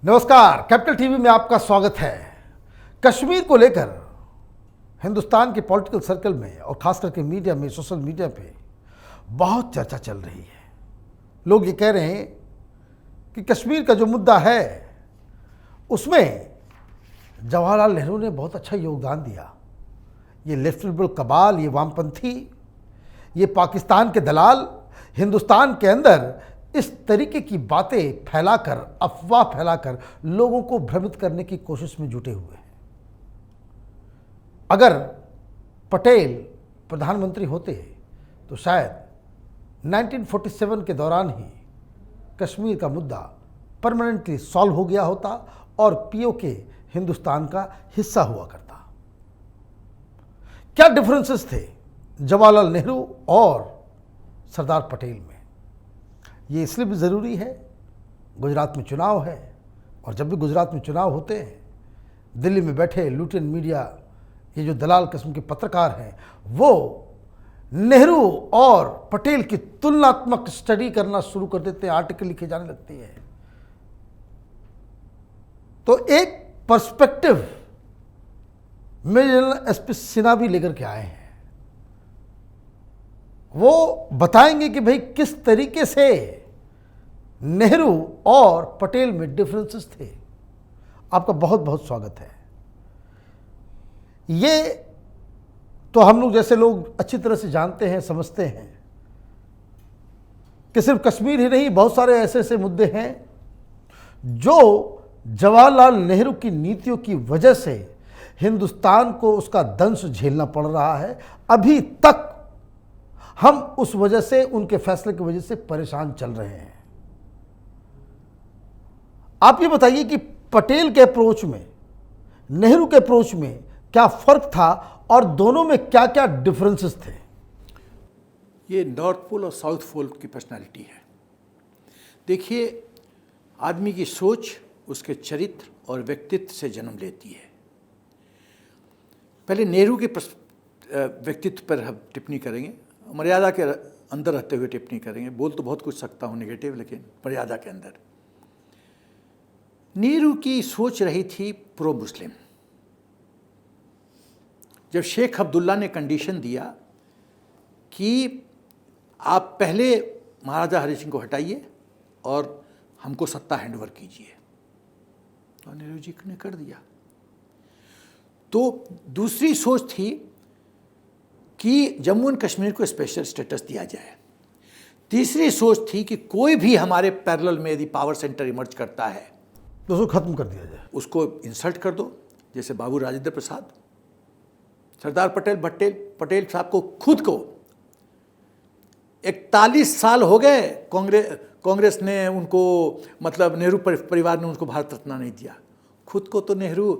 नमस्कार, capital TV में आपका स्वागत है। कश्मीर को लेकर हिंदुस्तान के पॉलिटिकल सर्कल में और खास करके मीडिया में, सोशल मीडिया पे बहुत चर्चा चल रही है। लोग ये कह रहे हैं कि कश्मीर का जो मुद्दा है उसमें जवाहरलाल नेहरू ने बहुत अच्छा योगदान दिया। ये लेफ्ट लिबरल कबाल, ये वामपंथी, ये पाकिस्तान के दलाल हिंदुस्तान के अंदर इस तरीके की बातें फैलाकर, अफवाह फैलाकर लोगों को भ्रमित करने की कोशिश में जुटे हुए हैं। अगर पटेल प्रधानमंत्री होते तो शायद 1947 के दौरान ही कश्मीर का मुद्दा परमानेंटली सॉल्व हो गया होता और पीओके हिंदुस्तान का हिस्सा हुआ करता। क्या डिफरेंसेस थे जवाहरलाल नेहरू और सरदार पटेल में? ये इसलिए भी ज़रूरी है, गुजरात में चुनाव है और जब भी गुजरात में चुनाव होते हैं, दिल्ली में बैठे लुटेन मीडिया, ये जो दलाल किस्म के पत्रकार हैं, वो नेहरू और पटेल की तुलनात्मक स्टडी करना शुरू कर देते हैं, आर्टिकल लिखे जाने लगते हैं। तो एक पर्सपेक्टिव मेजर एसपी सिन्हा भी लेकर के आए हैं। वो बताएंगे कि भाई किस तरीके से नेहरू और पटेल में डिफरेंसेस थे। आपका बहुत बहुत स्वागत है। ये तो हम लोग जैसे लोग अच्छी तरह से जानते हैं, समझते हैं कि सिर्फ कश्मीर ही नहीं, बहुत सारे ऐसे ऐसे मुद्दे हैं जो जवाहरलाल नेहरू की नीतियों की वजह से हिंदुस्तान को उसका दंश झेलना पड़ रहा है। अभी तक हम उस वजह से, उनके फैसले की वजह से परेशान चल रहे हैं। आप ये बताइए कि पटेल के अप्रोच में, नेहरू के अप्रोच में क्या फर्क था और दोनों में क्या क्या डिफरेंसेस थे? ये नॉर्थ पोल और साउथ पोल की पर्सनालिटी है। देखिए, आदमी की सोच उसके चरित्र और व्यक्तित्व से जन्म लेती है। पहले नेहरू के व्यक्तित्व पर हम टिप्पणी करेंगे, मर्यादा के अंदर रहते हुए टिप्पणी करेंगे। बोल तो बहुत कुछ सकता हूँ नेगेटिव, लेकिन मर्यादा के अंदर। नेहरू की सोच रही थी प्रो मुस्लिम। जब शेख अब्दुल्ला ने कंडीशन दिया कि आप पहले महाराजा हरि सिंह को हटाइए और हमको सत्ता हैंडओवर कीजिए, तो नेहरू जी ने कर दिया। तो दूसरी सोच थी कि जम्मू एंड कश्मीर को स्पेशल स्टेटस दिया जाए। तीसरी सोच थी कि कोई भी हमारे पैरेलल में यदि पावर सेंटर इमर्ज करता है तो उसको खत्म कर दिया जाए, उसको इंसल्ट कर दो। जैसे बाबू राजेंद्र प्रसाद, सरदार पटेल साहब को खुद को 41 साल हो गए कांग्रेस ने उनको, मतलब नेहरू परिवार ने उनको भारत रत्न नहीं दिया। खुद को तो नेहरू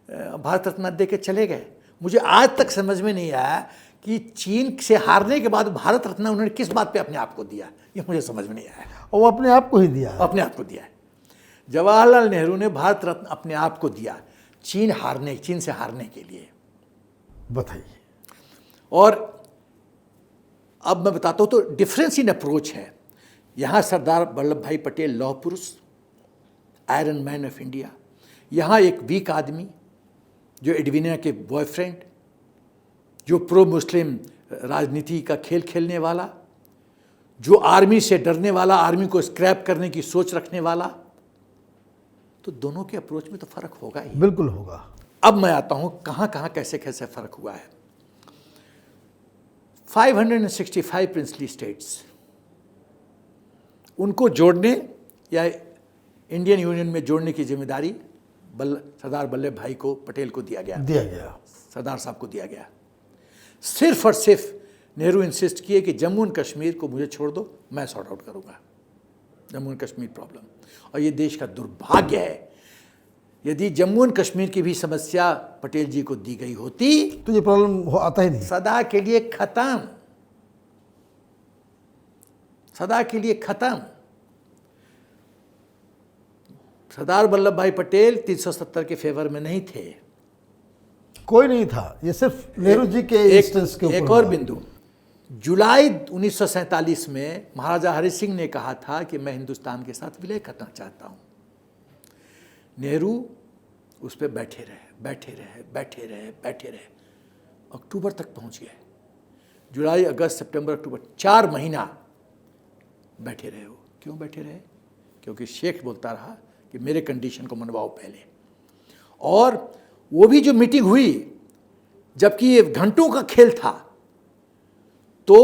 भारत रत्न दे के चले गए। मुझे आज तक समझ में नहीं आया कि चीन से हारने के बाद भारत रत्न उन्होंने किस बात पे अपने आप को दिया, ये मुझे समझ में नहीं आया। और वो अपने आप को ही दिया, अपने आप को दिया है। जवाहरलाल नेहरू ने भारत रत्न अपने आप को दिया चीन से हारने के लिए। बताइए। और अब मैं बताता हूँ, तो डिफरेंस इन अप्रोच है। यहाँ सरदार वल्लभ भाई पटेल लौह पुरुष, आयरन मैन ऑफ इंडिया। यहाँ एक वीक आदमी जो एडविना के बॉयफ्रेंड, जो प्रो मुस्लिम राजनीति का खेल खेलने वाला, जो आर्मी से डरने वाला, आर्मी को स्क्रैप करने की सोच रखने वाला। तो दोनों के अप्रोच में तो फर्क होगा ही। बिल्कुल होगा। अब मैं आता हूं कहां कहां कैसे कैसे फर्क हुआ है। 565 प्रिंसली स्टेट्स, उनको जोड़ने या इंडियन यूनियन में जोड़ने की जिम्मेदारी सरदार वल्लभ भाई को पटेल को दिया गया, सरदार साहब को दिया गया। सिर्फ और सिर्फ नेहरू इंसिस्ट किए कि जम्मू एंड कश्मीर को मुझे छोड़ दो, मैं सॉर्ट आउट करूंगा जम्मू एंड कश्मीर प्रॉब्लम। और ये देश का दुर्भाग्य है, यदि जम्मू एंड कश्मीर की भी समस्या पटेल जी को दी गई होती तो ये प्रॉब्लम आता ही नहीं, सदा के लिए खत्म, सदा के लिए खत्म। सरदार वल्लभ भाई पटेल 370 के फेवर में नहीं थे, कोई नहीं था। ये सिर्फ नेहरू जी के इंस्टेंस के ऊपर। एक और बिंदु, जुलाई 1947 में महाराजा हरि सिंह ने कहा था कि मैं हिंदुस्तान के साथ विलय करना चाहता हूं। नेहरू उस पर बैठे रहे, अक्टूबर तक पहुंच गए। जुलाई, अगस्त, सितंबर, अक्टूबर, 4 महीना बैठे रहे हो। क्यों बैठे रहे? क्योंकि शेख बोलता रहा कि मेरे कंडीशन को मनवाओ पहले। और वो भी जो मीटिंग हुई, जबकि ये घंटों का खेल था, तो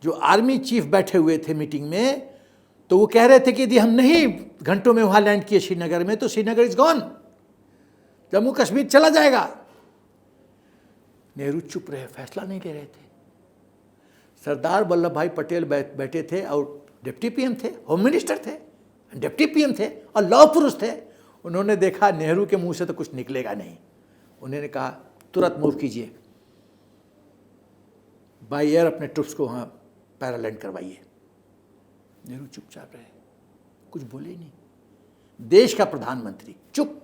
जो आर्मी चीफ बैठे हुए थे मीटिंग में, तो वो कह रहे थे कि यदि हम नहीं घंटों में वहां लैंड किए श्रीनगर में, तो श्रीनगर इज गॉन, जम्मू कश्मीर चला जाएगा। नेहरू चुप रहे, फैसला नहीं ले रहे थे। सरदार वल्लभ भाई पटेल बैठे थे और डिप्टी पीएम थे, होम मिनिस्टर थे, डिप्टी पीएम थे और लौह पुरुष थे। उन्होंने देखा नेहरू के मुंह से तो कुछ निकलेगा नहीं। उन्होंने कहा तुरंत मूव कीजिए, बाई एयर अपने ट्रुप्स को वहाँ पैरालैंड करवाइए। नेहरू चुपचाप रहे, कुछ बोले नहीं। देश का प्रधानमंत्री चुप।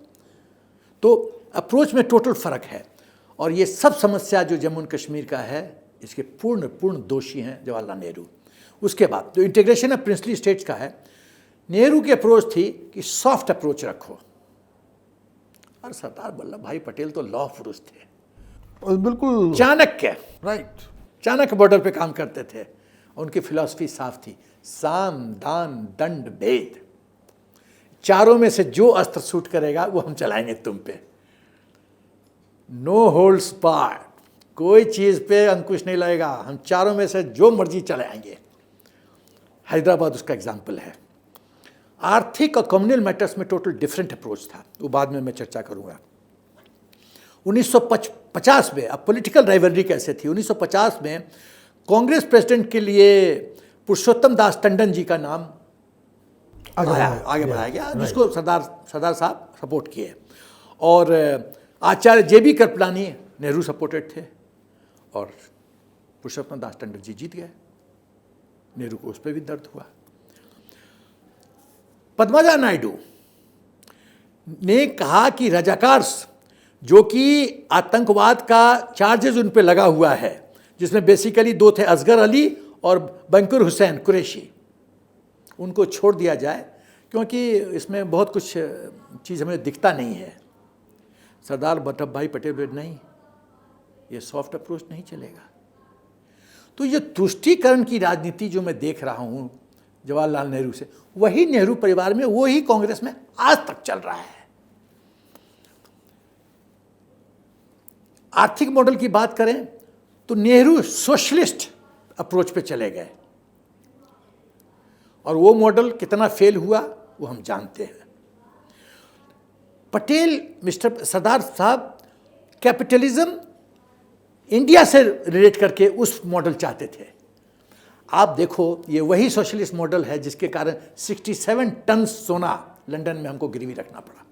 तो अप्रोच में टोटल फर्क है। और ये सब समस्या जो जम्मू एंड कश्मीर का है, इसके पूर्ण दोषी हैं जवाहरलाल नेहरू। उसके बाद जो इंटीग्रेशन ऑफ प्रिंसली स्टेट्स का है, नेहरू की अप्रोच थी कि सॉफ्ट अप्रोच रखो। और सरदार वल्लभ भाई पटेल तो लौह पुरुष थे, और बिल्कुल चाणक्य, राइट, चाणक्य बॉर्डर पे काम करते थे। उनकी फिलॉसफी साफ थी, साम दान दंड भेद, चारों में से जो अस्त्र सूट करेगा वो हम चलाएंगे तुम पे। नो होल्ड्स बार्ड, कोई चीज पे अंकुश नहीं लगेगा, हम चारों में से जो मर्जी चलाएंगे। हैदराबाद उसका एग्जाम्पल है। आर्थिक और कम्युनल मैटर्स में टोटल डिफरेंट अप्रोच था, वो बाद में मैं चर्चा करूंगा। 1950 में, अब पॉलिटिकल राइवलरी कैसे थी, 1950 में कांग्रेस प्रेसिडेंट के लिए पुरुषोत्तम दास टंडन जी का नाम आगे बढ़ाया गया, जिसको सरदार साहब सपोर्ट किए। और आचार्य जेबी कृपलानी नेहरू सपोर्टेड थे, और पुरुषोत्तम दास टंडन जी जीत गए। नेहरू को उस पर भी दर्द हुआ। पद्मजा नायडू ने कहा कि रजाकार्स, जो कि आतंकवाद का चार्जेस उन पे लगा हुआ है, जिसमें बेसिकली 2 थे, असगर अली और बंकुर हुसैन कुरैशी, उनको छोड़ दिया जाए, क्योंकि इसमें बहुत कुछ चीज़ हमें दिखता नहीं है। सरदार वल्लभ भाई पटेल बोले नहीं, ये सॉफ्ट अप्रोच नहीं चलेगा। तो ये तुष्टीकरण की राजनीति जो मैं देख रहा हूँ जवाहरलाल नेहरू से, वही नेहरू परिवार में, वही कांग्रेस में आज तक चल रहा है। आर्थिक मॉडल की बात करें तो नेहरू सोशलिस्ट अप्रोच पे चले गए, और वो मॉडल कितना फेल हुआ वो हम जानते हैं। पटेल, मिस्टर सरदार साहब कैपिटलिज्म इंडिया से रिलेट करके उस मॉडल चाहते थे। आप देखो, ये वही सोशलिस्ट मॉडल है जिसके कारण 67 टन सोना लंदन में हमको गिरवी रखना पड़ा।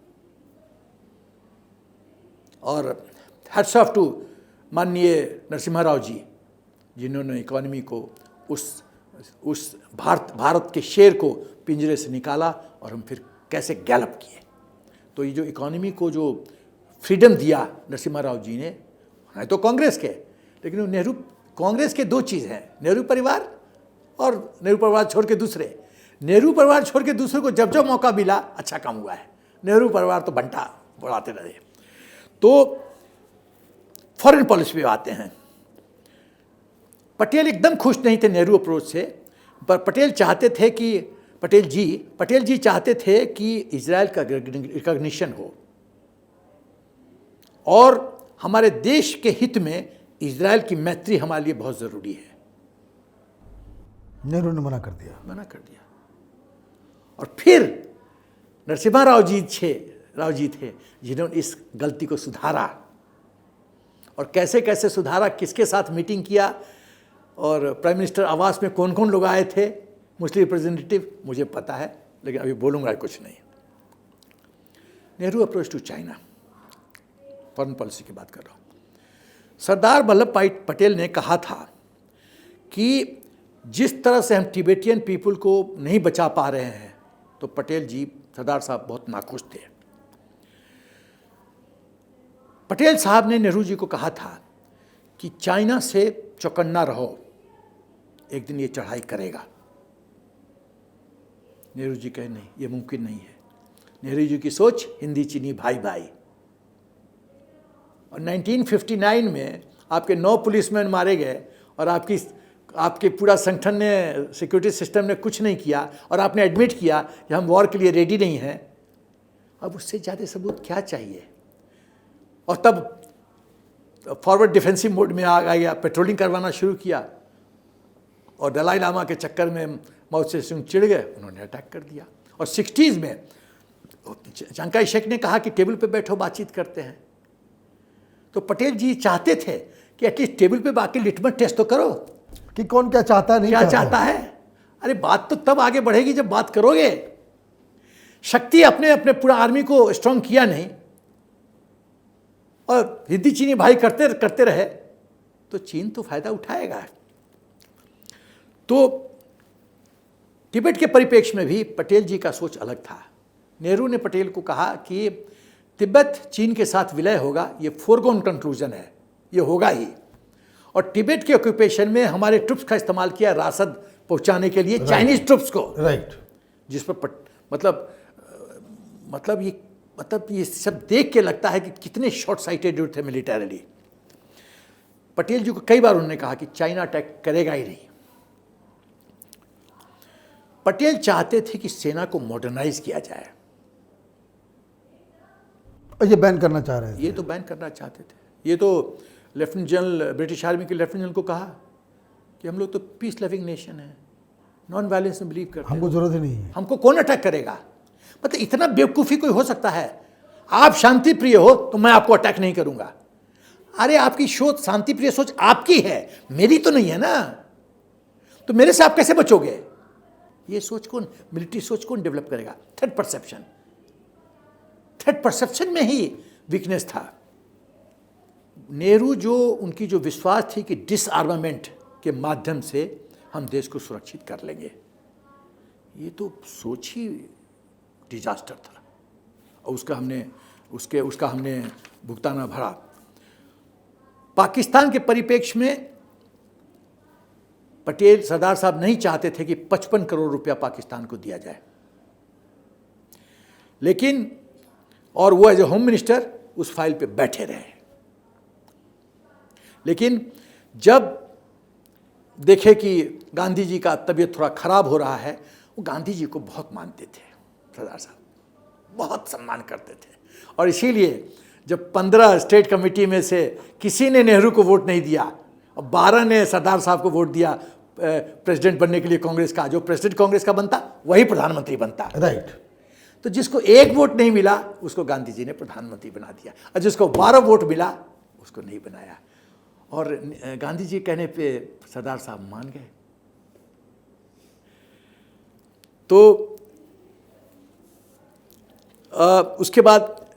और हैट्स ऑफ टू माननीय नरसिम्हा राव जी, जिन्होंने इकोनॉमी को उस भारत के शेर को पिंजरे से निकाला, और हम फिर कैसे गैलप किए। तो ये जो इकोनॉमी को जो फ्रीडम दिया नरसिम्हा राव जी ने, है तो कांग्रेस के, लेकिन नेहरू, कांग्रेस के 2 चीज़ हैं, नेहरू परिवार और नेहरू परिवार छोड़ के दूसरे। नेहरू परिवार छोड़ के दूसरे को जब जब मौका मिला अच्छा काम हुआ है। नेहरू परिवार तो बंटा बढ़ाते रहे। तो फॉरेन पॉलिसी पे आते हैं। पटेल एकदम खुश नहीं थे नेहरू अप्रोच से, पर पटेल जी चाहते थे कि इजराइल का रिकॉग्निशन हो, और हमारे देश के हित में इजराइल की मैत्री हमारे लिए बहुत ज़रूरी है। नेहरू ने मना कर दिया। और फिर नरसिम्हा राव जी थे जिन्होंने इस गलती को सुधारा, और कैसे कैसे सुधारा, किसके साथ मीटिंग किया, और प्राइम मिनिस्टर आवास में कौन कौन लोग आए थे, मुस्लिम रिप्रेजेंटेटिव, मुझे पता है, लेकिन अभी बोलूँगा कुछ नहीं। Nehru approach to China, foreign policy की बात कर रहा हूँ। सरदार वल्लभ भाई पटेल ने कहा था कि जिस तरह से हम तिब्बतियन पीपल को नहीं बचा पा रहे हैं, तो पटेल जी, सरदार साहब बहुत नाखुश थे। पटेल साहब ने नेहरू जी को कहा था कि चाइना से चौकन्ना रहो, एक दिन ये चढ़ाई करेगा। नेहरू जी कहे नहीं, ये मुमकिन नहीं है। नेहरू जी की सोच हिंदी चीनी भाई भाई। और 1959 में आपके 9 पुलिसमैन मारे गए और आपके पूरा संगठन ने, सिक्योरिटी सिस्टम ने कुछ नहीं किया और आपने एडमिट किया कि हम वॉर के लिए रेडी नहीं हैं। अब उससे ज़्यादा सबूत क्या चाहिए? और तब फॉरवर्ड डिफेंसिव मोड में आ गया, पेट्रोलिंग करवाना शुरू किया और दलाई लामा के चक्कर में माओ से तुंग चिढ़ गए, उन्होंने अटैक कर दिया। और 60s में चियांग काई शेक ने कहा कि टेबल पे बैठो, बातचीत करते हैं। तो पटेल जी चाहते थे कि एटलीस्ट टेबल पे बाकी लिटमस टेस्ट तो करो कि कौन क्या चाहता है, नहीं क्या चाहता है। अरे बात तो तब आगे बढ़ेगी जब बात करोगे। शक्ति अपने पूरा आर्मी को स्ट्रांग किया नहीं और हिंदी चीनी भाई करते रहे तो चीन तो फायदा उठाएगा। तो तिब्बत के परिप्रेक्ष्य में भी पटेल जी का सोच अलग था। नेहरू ने पटेल को कहा कि तिब्बत चीन के साथ विलय होगा, ये फोरगोन कंक्लूजन है, ये होगा ही। और तिब्बत के ऑक्यूपेशन में हमारे ट्रुप्स का इस्तेमाल किया रासद पहुंचाने के लिए, चाइनीज ट्रुप्स को, राइट। जिस पर मतलब ये सब देख के लगता है कि कितने शॉर्ट साइटेड थे मिलिटरीली। पटेल जी को कई बार उन्होंने कहा कि चाइना अटैक करेगा ही नहीं। पटेल चाहते थे कि सेना को मॉडर्नाइज किया जाए। और ये बैन करना चाह रहे थे। ये तो बैन करना चाहते थे। ये तो लेफ्टिनेंट जनरल, ब्रिटिश आर्मी के लेफ्टिनेंट जनरल को कहा कि हम लोग तो पीस लविंग नेशन है, नॉन वायलेंस में बिलीव करते हैं, हमको जरूरत ही नहीं है, हमको कौन अटैक करेगा। मतलब इतना बेवकूफ़ी कोई हो सकता है? आप शांति प्रिय हो तो मैं आपको अटैक नहीं करूंगा। अरे आपकी सोच, शांति प्रिय सोच आपकी है, मेरी तो नहीं है ना। तो मेरे से आप कैसे बचोगे? ये सोच कौन, मिलिट्री सोच कौन डेवलप करेगा? थ्रेट परसेप्शन में ही वीकनेस था। नेहरू उनकी जो विश्वास थी कि डिसआर्मामेंट के माध्यम से हम देश को सुरक्षित कर लेंगे, ये तो सोच ही डिजास्टर था। और उसका हमने भुगताना भरा। पाकिस्तान के परिप्रेक्ष्य में पटेल सरदार साहब नहीं चाहते थे कि 55 करोड़ रुपया पाकिस्तान को दिया जाए, लेकिन और वो एज ए होम मिनिस्टर उस फाइल पे बैठे रहे। लेकिन जब देखे कि गांधी जी का तबीयत थोड़ा खराब हो रहा है, वो गांधी जी को बहुत मानते थे, सरदार साहब बहुत सम्मान करते थे। और इसीलिए जब 15 स्टेट कमेटी में से किसी ने नेहरू को वोट नहीं दिया और 12 ने सरदार साहब को वोट दिया प्रेसिडेंट बनने के लिए कांग्रेस का, जो प्रेसिडेंट कांग्रेस का बनता वही प्रधानमंत्री बनता, राइट। तो जिसको एक वोट नहीं मिला उसको गांधी जी ने प्रधानमंत्री बना दिया और जिसको 12 वोट मिला उसको नहीं बनाया। और गांधी जी कहने पे सरदार साहब मान गए। तो उसके बाद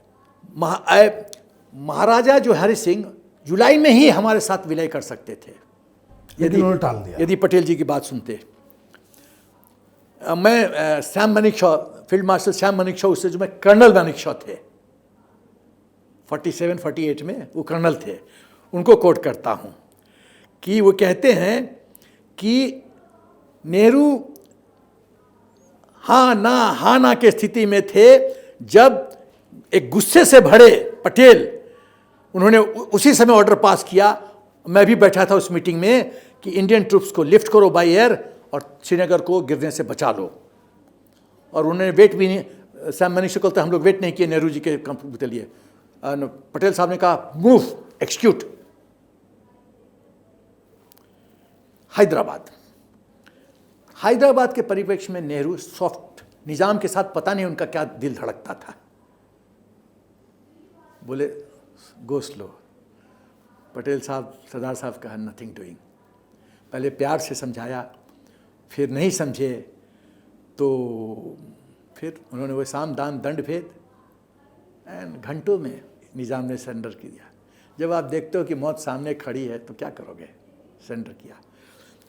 महाराजा जो हरि सिंह जुलाई में ही हमारे साथ विलय कर सकते थे यदि उन्होंने टाल दिया, यदि पटेल जी की बात सुनते। मैं Sam Manekshaw, field marshal Sam Manekshaw, उससे जो मैं कर्नल मानेकशॉ थे 47-48 में, वो कर्नल थे, उनको कोट करता हूँ कि वो कहते हैं कि नेहरू हाँ ना के स्थिति में थे जब एक गुस्से से भरे पटेल, उन्होंने उसी समय ऑर्डर पास किया, मैं भी बैठा था उस मीटिंग में, कि इंडियन ट्रूप्स को लिफ्ट करो बाय एयर और श्रीनगर को गिरने से बचा लो। और उन्होंने वेट भी नहीं, सैम मानेकशॉ कहते हम लोग वेट नहीं किए नेहरू जी के के लिए। पटेल साहब ने कहा मूव, एक्सिक्यूट। हैदराबाद के परिप्रेक्ष्य में नेहरू सॉफ्ट निजाम के साथ पता नहीं उनका क्या दिल धड़कता था। बोले गो स्लो। पटेल साहब, सरदार साहब कहा नथिंग डूइंग। पहले प्यार से समझाया, फिर नहीं समझे तो फिर उन्होंने वो साम दान दंड भेद एंड घंटों में निज़ाम ने सरेंडर किया। जब आप देखते हो कि मौत सामने खड़ी है तो क्या करोगे? सरेंडर किया।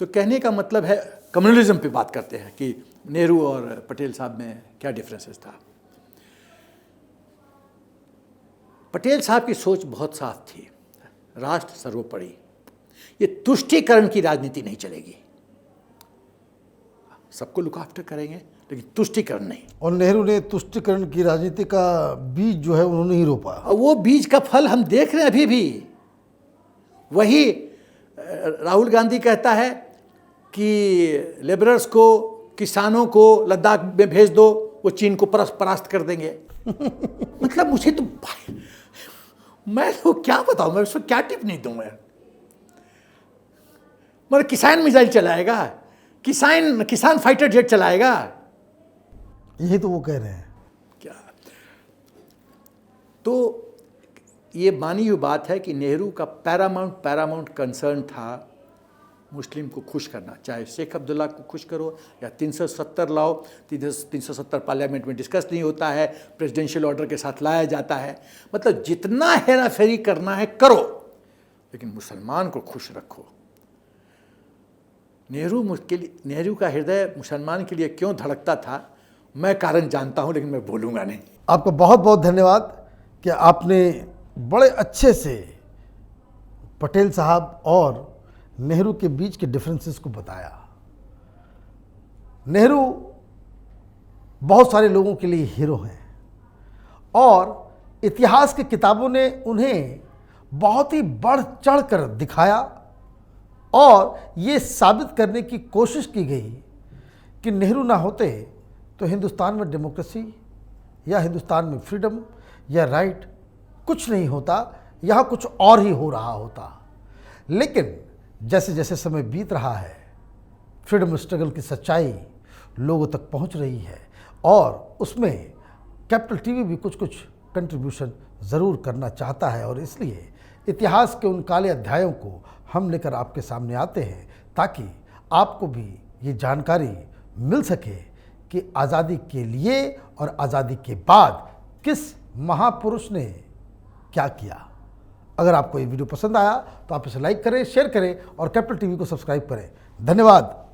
तो कहने का मतलब है, कम्युनलिज्म पे बात करते हैं कि नेहरू और पटेल साहब में क्या डिफरेंसेस था। पटेल साहब की सोच बहुत साफ थी, राष्ट्र सर्वोपरि। ये तुष्टीकरण की राजनीति नहीं चलेगी। सबको लुक आफ्टर करेंगे, लेकिन तुष्टिकरण नहीं। और नेहरू ने तुष्टिकरण की राजनीति का बीज जो है उन्होंने ही रोपा। और वो बीज का फल हम देख रहे हैं अभी भी। वही राहुल गांधी कहता है कि लेबरर्स को, किसानों को लद्दाख में भेज दो, वो चीन को परास्त कर देंगे। मतलब मुझे तो भाई, मैं तो क्या बताऊं, मैं उसको क्या टिप्पणी दूं मैं। मतलब किसान मिसाइल चलाएगा, किसान फाइटर जेट चलाएगा, यही तो वो कह रहे हैं। क्या? तो ये मानी हुई बात है कि नेहरू का पैरामाउंट कंसर्न था मुस्लिम को खुश करना, चाहे शेख अब्दुल्ला को खुश करो या 370 लाओ। 370 पार्लियामेंट में डिस्कस नहीं होता है, प्रेसिडेंशियल ऑर्डर के साथ लाया जाता है। मतलब जितना हेरा फेरी करना है करो, लेकिन मुसलमान को खुश रखो। नेहरू का हृदय मुसलमान के लिए क्यों धड़कता था, मैं कारण जानता हूं, लेकिन मैं बोलूंगा नहीं। आपका बहुत बहुत धन्यवाद कि आपने बड़े अच्छे से पटेल साहब और नेहरू के बीच के डिफरेंसेस को बताया। नेहरू बहुत सारे लोगों के लिए हीरो हैं और इतिहास की किताबों ने उन्हें बहुत ही बढ़ चढ़ कर दिखाया और ये साबित करने की कोशिश की गई कि नेहरू ना होते तो हिंदुस्तान में डेमोक्रेसी या हिंदुस्तान में फ्रीडम या राइट कुछ नहीं होता, यहाँ कुछ और ही हो रहा होता। लेकिन जैसे जैसे समय बीत रहा है, फ्रीडम स्ट्रगल की सच्चाई लोगों तक पहुँच रही है और उसमें कैपिटल टीवी भी कुछ कुछ कंट्रीब्यूशन ज़रूर करना चाहता है। और इसलिए इतिहास के उन काले अध्यायों को हम लेकर आपके सामने आते हैं ताकि आपको भी ये जानकारी मिल सके कि आज़ादी के लिए और आज़ादी के बाद किस महापुरुष ने क्या किया। अगर आपको ये वीडियो पसंद आया तो आप इसे लाइक करें, शेयर करें और कैपिटल टीवी को सब्सक्राइब करें। धन्यवाद।